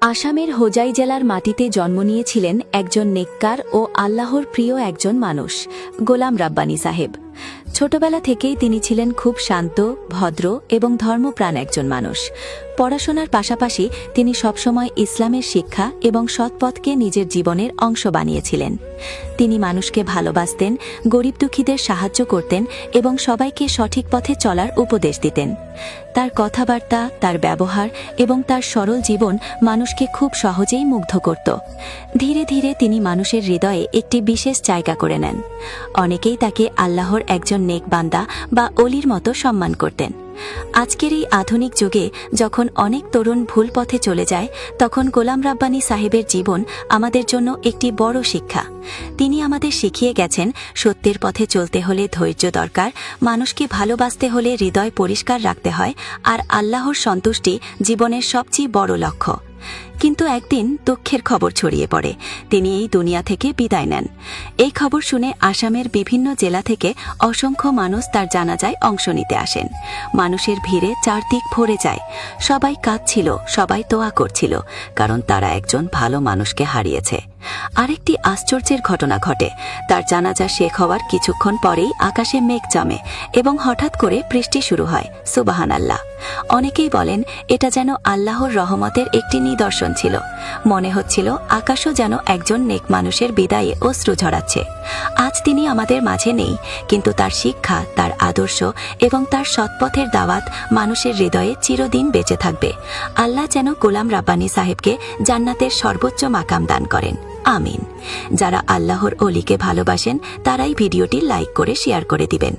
আসামের হোজাই জেলার মাটিতে জন্ম নিয়েছিলেন একজন নেককার ও আল্লাহর প্রিয় একজন মানুষ, গোলাম রাব্বানী সাহেব। ছোটবেলা থেকেই তিনি ছিলেন খুব শান্ত, ভদ্র এবং ধর্মপ্রাণ একজন মানুষ। পড়াশোনার পাশাপাশি তিনি সবসময় ইসলামের শিক্ষা এবং সৎপথকে নিজের জীবনের অংশ বানিয়েছিলেন। তিনি মানুষকে ভালোবাসতেন, গরিব দুঃখীদের সাহায্য করতেন এবং সবাইকে সঠিক পথে চলার উপদেশ দিতেন। তার কথাবার্তা, তার ব্যবহার এবং তার সরল জীবন মানুষকে খুব সহজেই মুগ্ধ করত। ধীরে ধীরে তিনি মানুষের হৃদয়ে একটি বিশেষ জায়গা করে নেন। অনেকেই তাকে আল্লাহর একজন নেক বান্দা বা অলির মতো সম্মান করতেন। আজকের এই আধুনিক যুগে যখন অনেক তরুণ ভুল পথে চলে যায়, তখন গোলাম রাব্বানী সাহেবের জীবন আমাদের জন্য একটি বড় শিক্ষা। তিনি আমাদের শিখিয়ে গেছেন, সত্যের পথে চলতে হলে ধৈর্য দরকার, মানুষকে ভালোবাসতে হলে হৃদয় পরিষ্কার রাখতে হয়, আর আল্লাহর সন্তুষ্টি জীবনের সবচেয়ে বড় লক্ষ্য। কিন্তু একদিন দুঃখের খবর ছড়িয়ে পড়ে, তিনি এই দুনিয়া থেকে বিদায় নেন। এই খবর শুনে আসামের বিভিন্ন জেলা থেকে অসংখ্য মানুষ তার জানাজায় অংশ নিতে আসেন। মানুষের ভিড়ে চারদিক ভরে যায়। সবাই কাঁদছিল, সবাই দোয়া করছিল, কারণ তারা একজন ভালো মানুষকে হারিয়েছে। আরেকটি আশ্চর্যের ঘটনা ঘটে। তার জানাজা শেষ হওয়ার কিছুক্ষণ পরেই আকাশে মেঘ জমে এবং হঠাৎ করে বৃষ্টি শুরু হয়। সুবহানাল্লাহ। অনেকেই বলেন এটা যেন আল্লাহর রহমতের একটি নিদর্শন ছিল। মনে হচ্ছিল আকাশও যেন একজন নেক মানুষের বিদায়ে অশ্রু ঝরাচ্ছে। আজ তিনি আমাদের মাঝে নেই, কিন্তু তার শিক্ষা, তার আদর্শ এবং তার সৎপথের দাওয়াত মানুষের হৃদয়ে চিরদিন বেঁচে থাকবে। আল্লাহ যেন গোলাম রাব্বানী সাহেবকে জান্নাতের সর্বোচ্চ মাকাম দান করেন। আমিন। যারা আল্লাহর অলিকে ভালোবাসেন তারাই ভিডিওটি লাইক করে শেয়ার করে দিবেন।